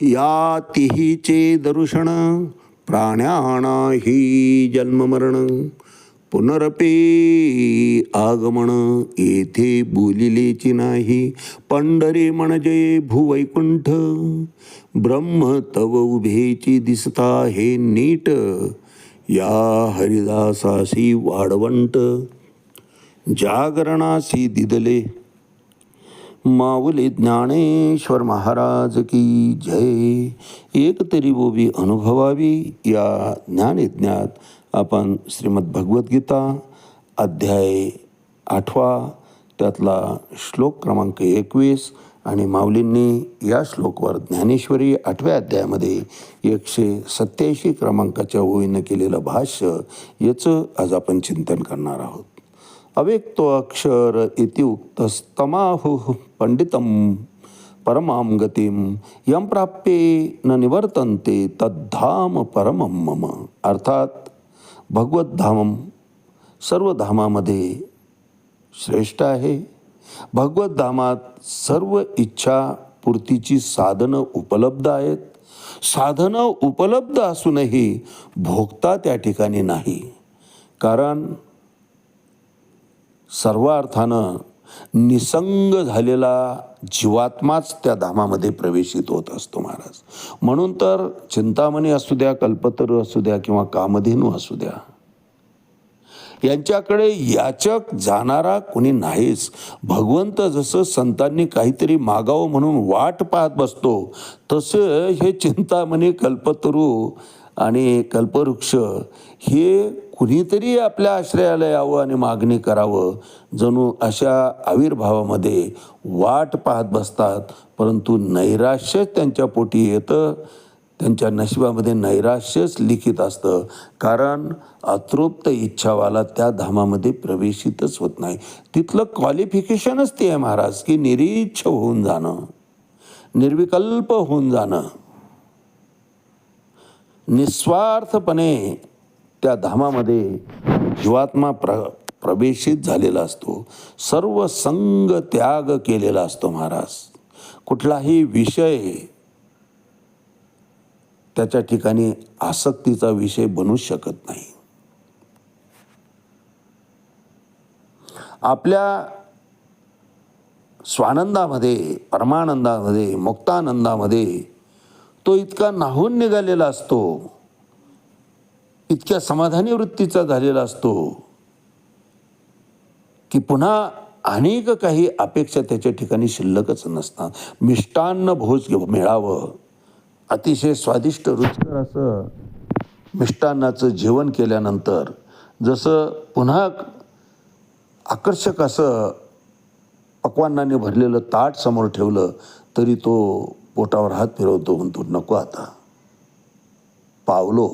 या तिहीचे दर्शन प्राण्याणा ही जन्ममरण पुनरपे आगमन येथे बोलिलेची नाही. पंढरी म्हणजे भूवैकुंठ ब्रह्म तव उभेची दिसता हे नीट. या हरिदासासी वाढवंट जागरणासी दिदले माऊली ज्ञानेश्वर महाराज की जय. एक तरी बोबी अनुभवावी या ज्ञानयज्ञात आपण श्रीमद भगवद्गीता अध्याय 8 त्यातला श्लोक क्रमांक 21 आणि माऊलींनी या श्लोकवर ज्ञानेश्वरी 8व्या अध्यायामध्ये 187 क्रमांकाच्या ओळीनं केलेलं भाष्य याचं आज आपण चिंतन करणार आहोत. अव्यक्तो अक्षर इति उक्तस्तमाहुः पंडितम परमां गतिम यम प्राप्ये न निवर्तन्ते तद्धाम परमं मम. अर्थात भगवत धामम सर्व धामामध्ये श्रेष्ठ आहे. भगवत धामात सर्व इच्छा पूर्तीची साधनं उपलब्ध आहेत. साधनं उपलब्ध असूनही भोगता त्या ठिकाणी नाही. कारण सर्व अर्थानं निसंग झालेला जीवात्माच त्या धामामध्ये प्रवेशित होत असतो महाराज. म्हणून तर चिंतामणी असू द्या, कल्पतरू असू द्या किंवा कामधेनू असू द्या, यांच्याकडे याचक जाणारा कोणी नाहीच. भगवंत जसं संतांनी काहीतरी मागावं म्हणून वाट पाहत बसतो, तसं हे चिंतामणी, कल्पतरू आणि कल्पवृक्ष हे कुणीतरी आपल्या आश्रयाला यावं आणि मागणी करावं, जणू अशा आविर्भावामध्ये वाट पाहत बसतात. परंतु नैराश्यच त्यांच्या पोटी येतं, त्यांच्या नशिबामध्ये नैराश्यच लिखित असतं. कारण अतृप्त इच्छावाला त्या धामामध्ये प्रवेशितच होत नाही. तिथलं क्वालिफिकेशनच ते आहे महाराज, की निरीच्छ होऊन जाणं, निर्विकल्प होऊन जाणं, निस्वार्थपणे त्या धामामध्ये जीवात्मा प्रवेशित झालेला असतो. सर्व संग त्याग केलेला असतो महाराज. कुठलाही विषय त्याच्या ठिकाणी आसक्तीचा विषय बनू शकत नाही. आपल्या स्वानंदामध्ये, परमानंदामध्ये, मुक्तानंदामध्ये तो इतका न्हाऊन निघालेला असतो, इतक्या समाधानी वृत्तीचा झालेला असतो की पुन्हा अनेक काही अपेक्षा त्याच्या ठिकाणी शिल्लकच नसतात. मिष्टान्न भोज मिळावं, अतिशय स्वादिष्ट रुचकर असं मिष्टान्नाचं जेवण केल्यानंतर जसं पुन्हा आकर्षक असं पक्वान्नाने भरलेलं ताट समोर ठेवलं तरी तो पोटावर हात फिरवतो, म्हणतो नको, आता पावलो,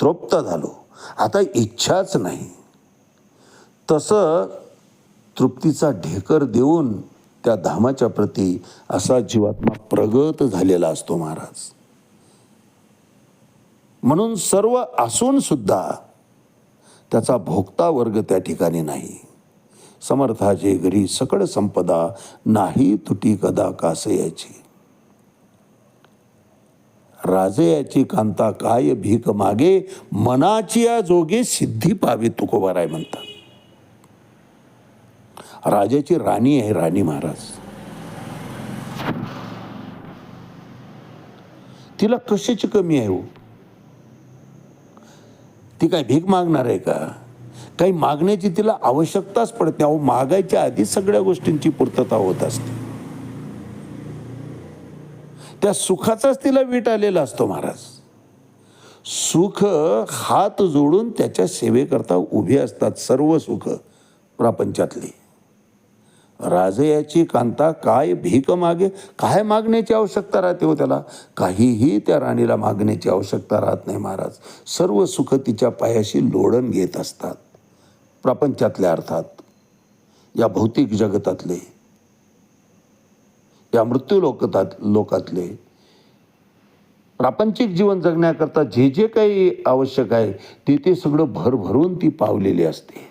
तृप्त झालो, आता इच्छाच नाही. तसं तृप्तीचा ढेकर देऊन त्या धामाच्या प्रती असा जीवात्मा प्रगत झालेला असतो महाराज. म्हणून सर्व असून सुद्धा त्याचा भोगता वर्ग त्या ठिकाणी नाही. समर्थाचे घरी सकळ संपदा नाही तुटी कदा कासयाची. राजयाची कांता काय भीक मागे मनाची या जोगे सिद्धी पावे तुकोबाराय म्हणतात. राजाची राणी आहे राणी महाराज. तिला कशाची कमी आहे हो? ती काय भीक मागणार आहे का? काही मागण्याची तिला आवश्यकताच पडत नाही. अहो, मागायच्या आधी सगळ्या गोष्टींची पूर्तता होत असते. त्या सुखाचाच तिला वीट आलेला असतो महाराज. सुख हात जोडून त्याच्या सेवेकरता उभे असतात सर्व सुख प्रपंचातली. राजयाची कांता काय भीक मागे, काय मागण्याची आवश्यकता राहते हो त्याला? काहीही त्या राणीला मागण्याची आवश्यकता राहत नाही महाराज. सर्व सुख तिच्या पायाशी लोळण घेत असतात. प्रपंचातल्या अर्थात, या भौतिक जगतातले, या मृत्यू लोकातले प्रापंचिक जीवन जगण्याकरता जे जे काही आवश्यक आहे ते सगळं भरभरून ती पावलेली असते.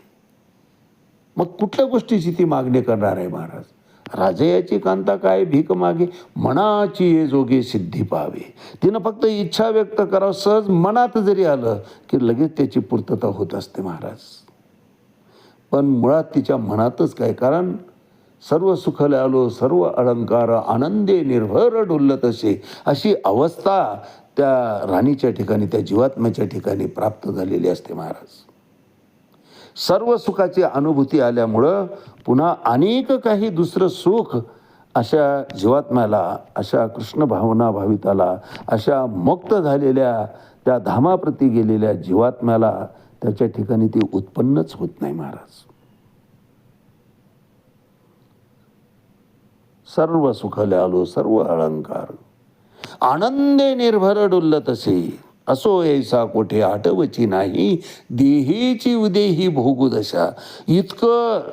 मग कुठल्या गोष्टीची ती मागणी करणार आहे महाराज? राजयाची कांता काय भीक मागे, मनाची ये जोगे सिद्धी पावे. तिनं फक्त इच्छा व्यक्त करावं, सहज मनात जरी आलं की लगेच त्याची पूर्तता होत असते महाराज. पण मुळात तिच्या मनातच काय, कारण सर्व सुखले आलो सर्व अलंकार, आनंदे निर्भर डुलत असे, अशी अवस्था त्या राणीच्या ठिकाणी, त्या जीवात्म्याच्या ठिकाणी प्राप्त झालेली असते महाराज. सर्व सुखाची अनुभूती आल्यामुळं पुन्हा अनेक काही दुसरं सुख अशा जीवात्म्याला, अशा कृष्ण भावना भाविताला, अशा मुक्त झालेल्या त्या धामाप्रती गेलेल्या जीवात्म्याला त्याच्या ठिकाणी ती उत्पन्नच होत नाही महाराज. सर्व सुखले आलो सर्व अलंकार, आनंदे निर्भर डुलत असे, असो ऐसा कोठे आठवची नाही, देहीची उदेही भोगू दशा. इतकं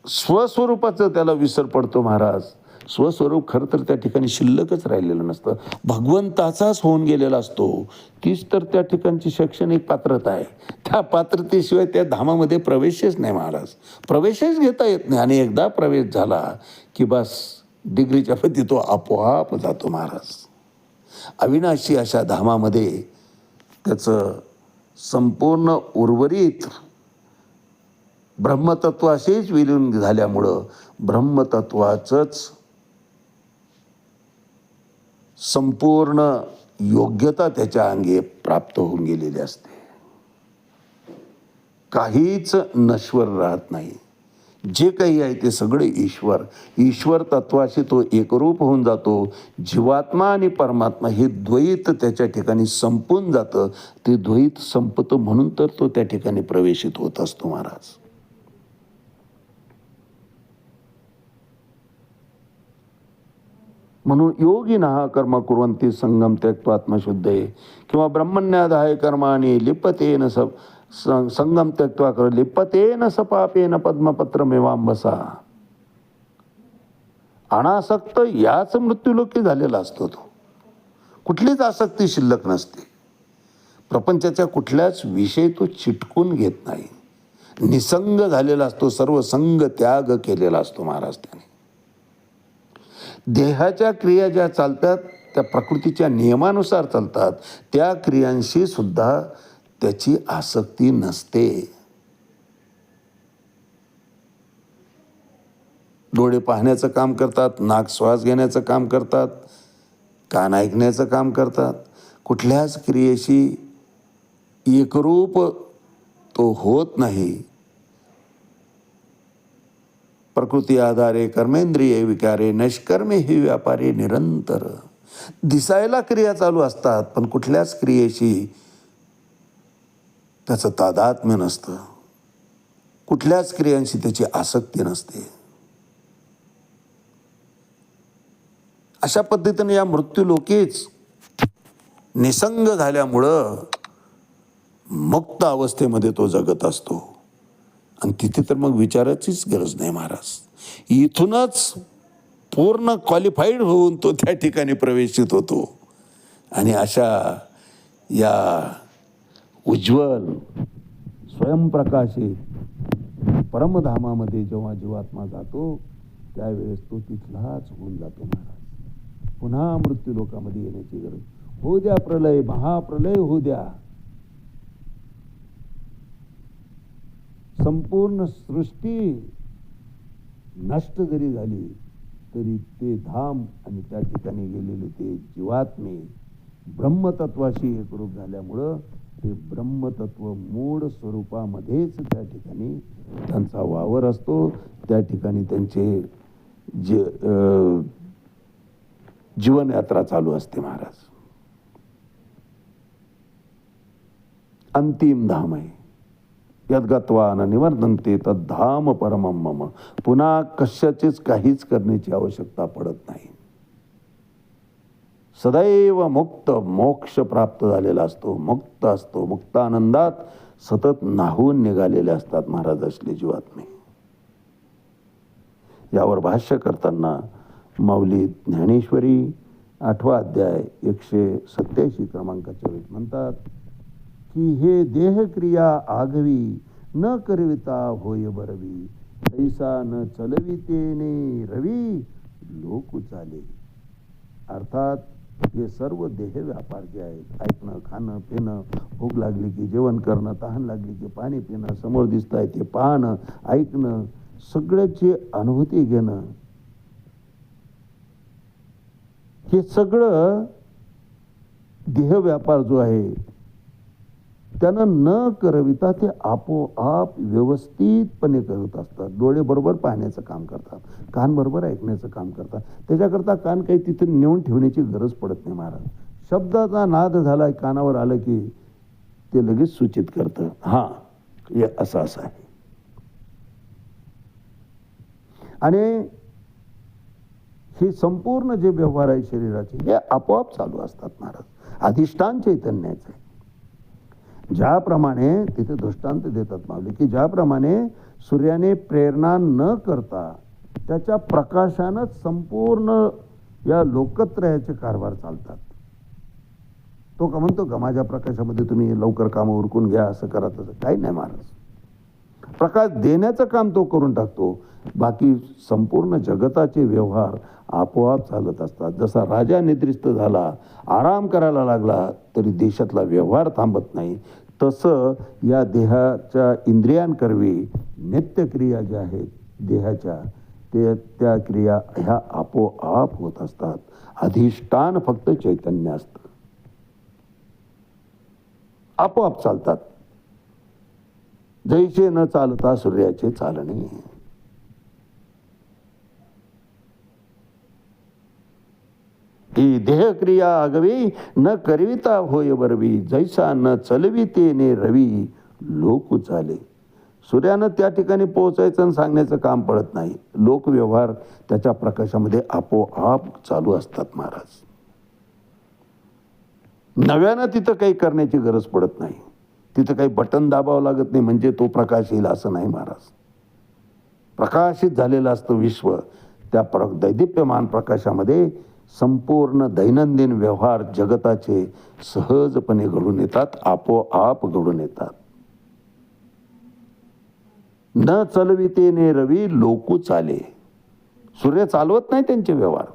स्वस्वरूपाचं त्याला विसर पडतो महाराज. स्वस्वरूप खरं तर त्या ठिकाणी शिल्लकच राहिलेलं नसतं, भगवंताचाच होऊन गेलेला असतो. तीच तर त्या ठिकाणची शैक्षणिक पात्रता आहे. त्या पात्रतेशिवाय त्या धामामध्ये प्रवेशच नाही महाराज, प्रवेशच घेता येत नाही. आणि एकदा प्रवेश झाला की बस डिग्रीच्या पती तो आपोआप जातो महाराज. अविनाशी अशा धामामध्ये त्याचं संपूर्ण उर्वरित ब्रह्मतत्वाशीच विलीन झाल्यामुळं ब्रह्मतत्वाचंच संपूर्ण योग्यता त्याच्या अंगी प्राप्त होऊन गेलेली असते. काहीच नश्वर राहत नाही. जे काही आहे ते सगळे ईश्वर, ईश्वर तत्वाशी तो एकरूप होऊन जातो. जीवात्मा आणि परमात्मा हे द्वैत त्याच्या ठिकाणी संपून जातं. ते द्वैत संपतं म्हणून तर तो त्या ठिकाणी प्रवेशित होत असतो महाराज. म्हणून योगिनः कर्म कुर्वन्ति संगम त्यक्त्वा आत्मशुद्धये, किंवा ब्रह्मण्याधाय कर्माणि लिप्यतेन संगम त्यक्त्वा कर लिप्यतेन स पापेन पद्मपत्रमेवांबसा. अनासक्त याच मृत्यूलोकी झालेला असतो तो. कुठलीच आसक्ती शिल्लक नसते. प्रपंचाच्या कुठल्याच विषय तो चिटकून घेत नाही. निसंग झालेला असतो, सर्व संग त्याग केलेला असतो महाराज त्याने. देहाच्या क्रिया ज्या चालतात त्या प्रकृतीच्या नियमानुसार चालतात, त्या क्रियांशी सुद्धा त्याची आसक्ती नसते. डोळे पाहण्याचं काम करतात, नाक श्वास घेण्याचं काम करतात, कान ऐकण्याचं काम करतात. कुठल्याच क्रियेशी एकरूप तो होत नाही. प्रकृती आधारे कर्मेंद्रिय विकारे नष्कर्मे ही व्यापारी निरंतर. दिसायला क्रिया चालू असतात पण कुठल्याच क्रियेशी त्याचं तादात्म्य नसतं, कुठल्याच क्रियांशी त्याची आसक्ती नसते. अशा पद्धतीने या मृत्यूलोकीच निसंग झाल्यामुळं मुक्त अवस्थेमध्ये तो जगत असतो. आणि तिथे तर मग विचाराचीच गरज नाही महाराज. इथूनच पूर्ण क्वालिफाईड होऊन तो त्या ठिकाणी प्रवेशित होतो. आणि अशा या उज्ज्वल स्वयंप्रकाशित परमधामामध्ये जेव्हा जीवात्मा जातो त्यावेळेस तो तिथलाच होऊन जातो महाराज. पुन्हा मृत्यूलोकामध्ये येण्याची गरज. होऊ द्या प्रलय, महाप्रलय होऊ द्या, संपूर्ण सृष्टी नष्ट जरी झाली तरी ते धाम आणि त्या ठिकाणी गेलेले ते जीवात्मे ब्रह्मतत्वाशी एकरूप झाल्यामुळं ते ब्रह्मतत्व मूळ स्वरूपामध्येच त्या ठिकाणी त्यांचा वावर असतो. त्या ठिकाणी त्यांचे जीवनयात्रा चालू असते महाराज. अंतिम धाम आहे. यद्गत्वा न निवर्तन्ते तद्धाम परमं मम. पुन्हा कशाचीच काहीच करण्याची आवश्यकता पडत नाही. सदैव मुक्त मोक्ष प्राप्त झालेला असतो, मुक्त असतो. मुक्तानंदात सतत न्हावून निघालेले असतात महाराज असले जीवात्मे. यावर भाष्य करताना माऊली ज्ञानेश्वरी 8वा अध्याय 187 क्रमांकाच्या वेळी म्हणतात की हे देहक्रिया आगवी न करविता होय बरवी, तैसा न चलवितेने रवी लोक चाले. अर्थात हे सर्व देह व्यापार जे आहेत, ऐकणं, खाणं, पिणं, भूक लागली की जेवण करणं, तहान लागली की पाणी पिणं, समोर दिसतंय ते पाहणं, ऐकणं, सगळ्याची अनुभूती घेणं, हे सगळं देह व्यापार जो आहे त्यानं न करविता ते आपोआप व्यवस्थितपणे करत असतात. डोळे बरोबर पाहण्याचं काम करतात, कान बरोबर ऐकण्याचं काम करतात. त्याच्याकरता कान काही तिथे नेऊन ठेवण्याची गरज पडत नाही महाराज. शब्दाचा नाद झाला कानावर आलं की ते लगेच सूचित करतं, हां हे असं असं आहे. आणि हे संपूर्ण जे व्यवहार आहे शरीराचे हे आपोआप चालू असतात महाराज. अधिष्ठान चैतन्याचे. ज्याप्रमाणे तिथे दृष्टांत देतात माऊली की ज्याप्रमाणे सूर्याने प्रेरणा न करता त्याच्या प्रकाशानंच संपूर्ण या लोकत्रयाचे कारभार चालतात. तो का म्हणतो का माझ्या प्रकाशामध्ये तुम्ही लवकर कामं उरकून घ्या, असं करा तसं काही नाही महाराज. प्रकाश देण्याचं काम तो करून टाकतो. बाकी संपूर्ण जगताचे व्यवहार आपोआप चालत असतात. जसा राजा निद्रिस्त झाला, आराम करायला लागला, तरी देशातला व्यवहार थांबत नाही. तसं या देहाच्या इंद्रियांकरवी नित्यक्रिया ज्या आहेत देहाच्या, त्या क्रिया ह्या आपोआप होत असतात. अधिष्ठान फक्त चैतन्य असतं, आपोआप चालतात. जैसे न चालता सूर्याचे चालणे. ही देहक्रिया आगवी न करविता होय बरवी, जैसा न चलविते ने रवी लोक चाले. सूर्यानं त्या ठिकाणी पोहोचायचं आणि सांगण्याचं काम पडत नाही. लोकव्यवहार त्याच्या प्रकाशामध्ये आपोआप चालू असतात महाराज. नव्यानं तिथं काही करण्याची गरज पडत नाही. तिथं काही बटन दाबावं लागत नाही म्हणजे तो प्रकाश येईल असं नाही महाराज. प्रकाशित झालेलं असतं विश्व. त्या दैदिप्यमान प्रकाशामध्ये संपूर्ण दैनंदिन व्यवहार जगताचे सहजपणे घडून येतात, आपोआप घडून येतात. न चलवितेने रवी लोकू चाले. सूर्य चालवत नाही त्यांचे व्यवहार,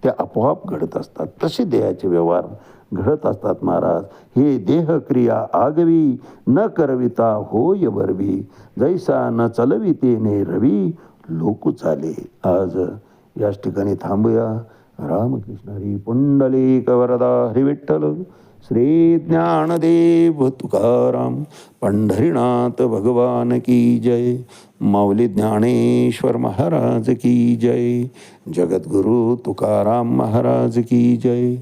ते आपोआप घडत असतात. तसे देहाचे व्यवहार घडत असतात महाराज. हे देहक्रिया आगवी न करविता होय बरवी, जैसा न चलवितेने रवी लोकू चाले. आज याच ठिकाणी थांबूया. रामकृष्ण हरी. पुंडलिक वरदा हरी विठ्ठल. श्री ज्ञानदेव तुकाराम. पंढरीनाथ भगवान की जय. माऊली ज्ञानेश्वर महाराज की जय. जगद्गुरु तुकाराम महाराज की जय.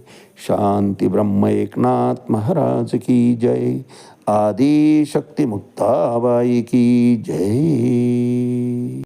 शांती ब्रह्म एकनाथ महाराज की जय. आदि शक्ती मुक्ताबाई की जय.